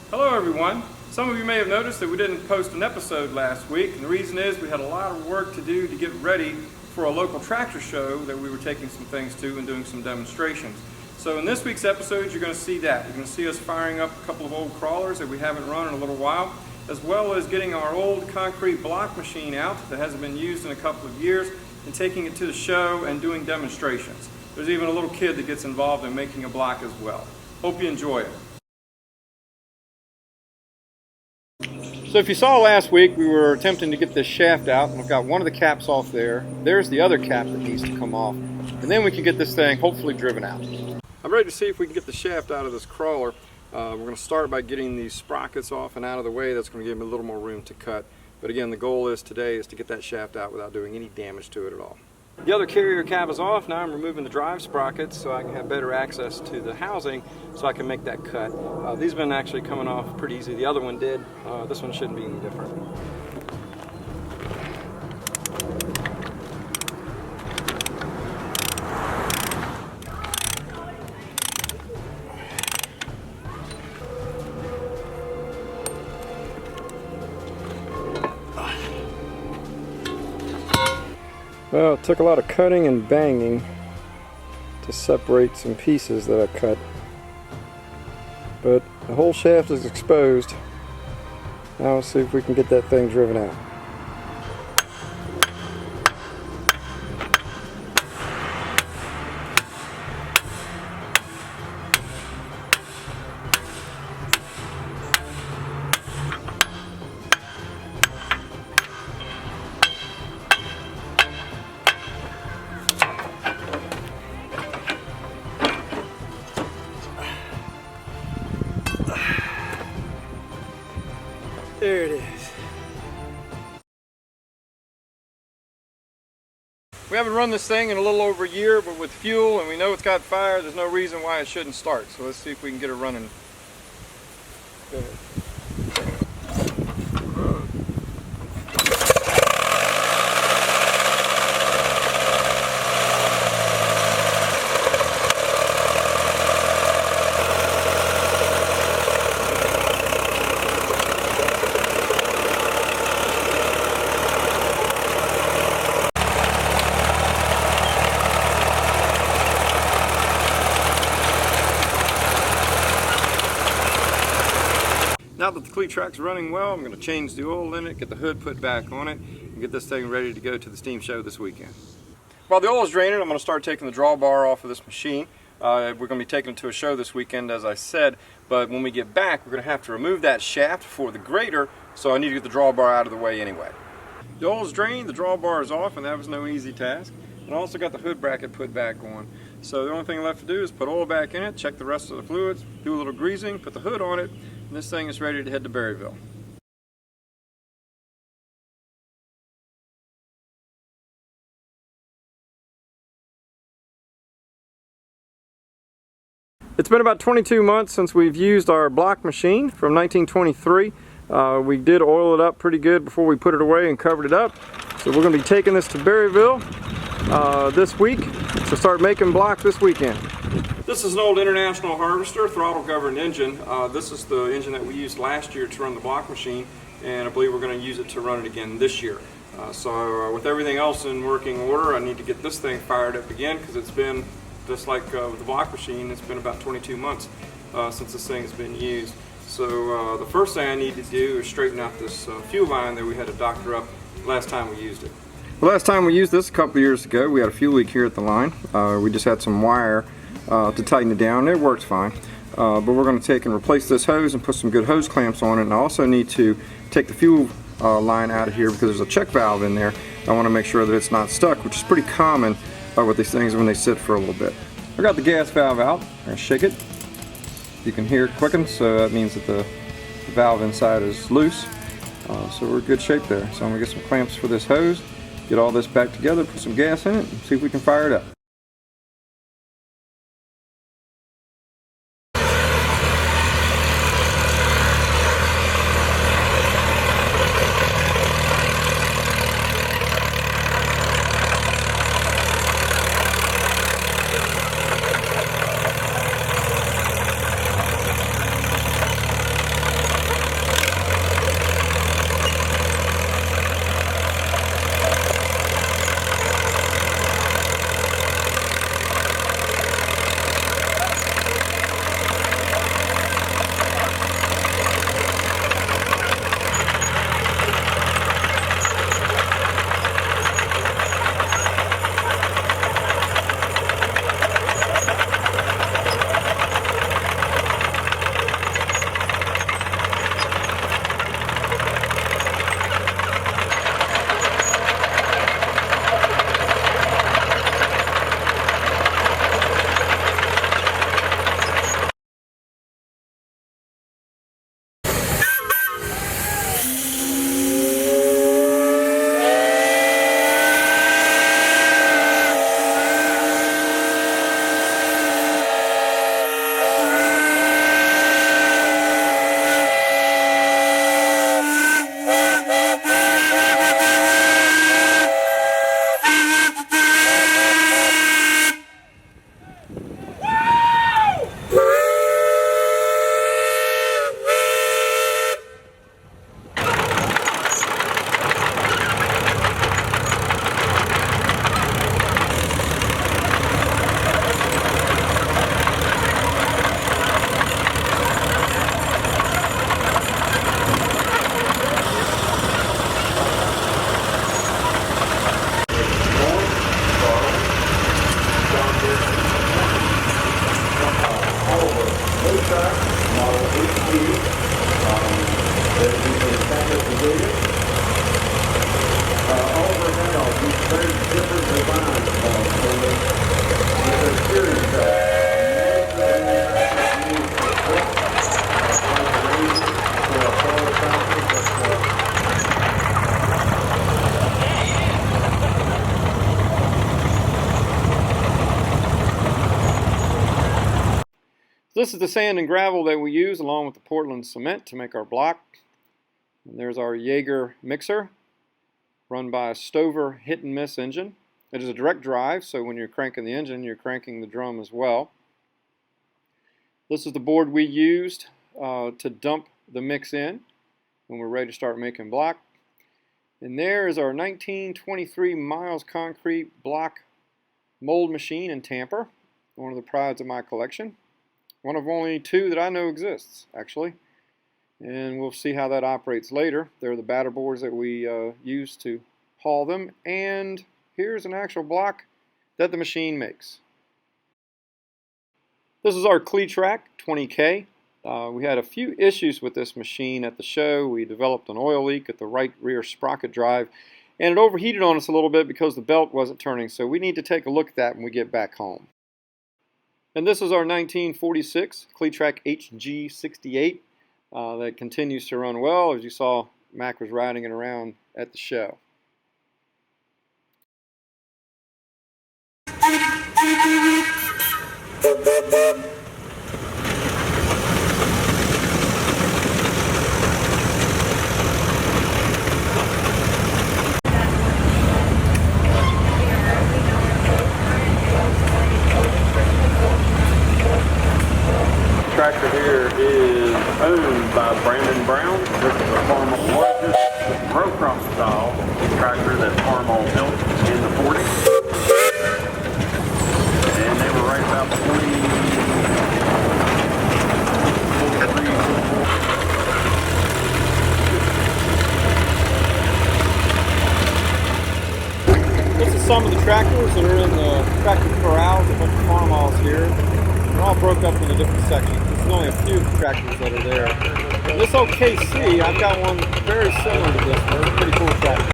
Hello everyone. Some of you may have noticed that we didn't post an episode last week, and the reason is we had a lot of work to do to get ready for a local tractor show that we were taking some things to and doing some demonstrations. So in this week's episode you're going to see that. You're going to see us firing up a couple of old crawlers that we haven't run in a little while, as well as getting our old concrete block machine out that hasn't been used in a couple of years and taking it to the show and doing demonstrations. There's even a little kid that gets involved in making a block as well. Hope you enjoy it. So if you saw last week, we were attempting to get this shaft out, and we've got one of the caps off there. There's the other cap that needs to come off, and then we can get this thing hopefully driven out. I'm ready to see if we can get the shaft out of this crawler. We're going to start by getting these sprockets off and out of the way. That's going to give me a little more room to cut. But again, the goal is today is to get that shaft out without doing any damage to it at all. The other carrier cap is off. Now I'm removing the drive sprockets so I can have better access to the housing so I can make that cut. These have been actually coming off pretty easy. The other one did. This one shouldn't be any different. Well, it took a lot of cutting and banging to separate some pieces that I cut, but the whole shaft is exposed. Now let's see if we can get that thing driven out. There it is. We haven't run this thing in a little over a year, but with fuel and we know it's got fire, there's no reason why it shouldn't start. So let's see if we can get it running. Go ahead. Now that the Cletrac's running well, I'm going to change the oil in it, get the hood put back on it, and get this thing ready to go to the steam show this weekend. While the oil is draining, I'm going to start taking the drawbar off of this machine. We're going to be taking it to a show this weekend, as I said, but when we get back, we're going to have to remove that shaft for the grater, so I need to get the drawbar out of the way anyway. The oil is drained, the drawbar is off, and that was no easy task. And I also got the hood bracket put back on. So the only thing left to do is put oil back in it, check the rest of the fluids, do a little greasing, put the hood on it, and this thing is ready to head to Berryville. It's been about 22 months since we've used our block machine from 1923. We did oil it up pretty good before we put it away and covered it up. So we're going to be taking this to Berryville this week to start making block this weekend. This is an old International Harvester throttle governed engine. This is the engine that we used last year to run the block machine, and I believe we're going to use it to run it again this year. So with everything else in working order, I need to get this thing fired up again because it's been, just like with the block machine, it's been about 22 months since this thing has been used. So the first thing I need to do is straighten out this fuel line that we had to doctor up last time we used it. The last time we used this a couple of years ago, we had a fuel leak here at the line. We just had some wire to tighten it down. It works fine. But we're going to take and replace this hose and put some good hose clamps on it. And I also need to take the fuel line out of here because there's a check valve in there. I want to make sure that it's not stuck, which is pretty common with these things when they sit for a little bit. I got the gas valve out. I'm going to shake it. You can hear it quicken, so that means that the valve inside is loose. So we're in good shape there. So I'm going to get some clamps for this hose, get all this back together, put some gas in it, and see if we can fire it up. This is the sand and gravel that we use along with the Portland cement to make our block. And there's our Jaeger mixer, run by a Stover hit and miss engine. It is a direct drive, so when you're cranking the engine, you're cranking the drum as well. This is the board we used to dump the mix in when we're ready to start making block. And there is our 1923 Miles Concrete block mold machine and tamper, one of the prides of my collection. One of only two that I know exists, actually. And we'll see how that operates later. They're the batter boards that we use to haul them. And here's an actual block that the machine makes. This is our Cletrac 20K. We had a few issues with this machine at the show. We developed an oil leak at the right rear sprocket drive, and it overheated on us a little bit because the belt wasn't turning, so we need to take a look at that when we get back home. And this is our 1946 Cletrac HG 68 that continues to run well. As you saw, Mac was riding it around at the show. Tractor here is owned by Brandon Brown. This is a Farmall largest row crop style tractor that Farmall built in the 40s. And they were right about 43. This is some of the tractors that are in the tractor corrals, a bunch of Farmalls here. They're all broke up into different sections. There's only a few tractors that are there. And this OKC, I've got one very similar to this one. It's a pretty cool tractor.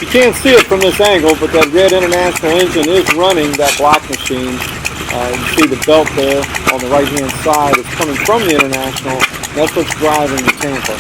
You can't see it from this angle, but that red International engine is running that block machine. You see the belt there on the right-hand side. It's coming from the International. That's what's driving the tamper.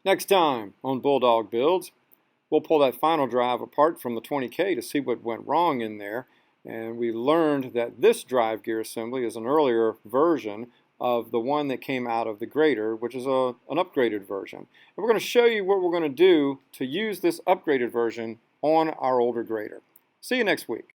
Next time on Bulldog Builds, we'll pull that final drive apart from the 20K to see what went wrong in there. And we learned that this drive gear assembly is an earlier version of the one that came out of the grader, which is an upgraded version. And we're going to show you what we're going to do to use this upgraded version on our older grader. See you next week.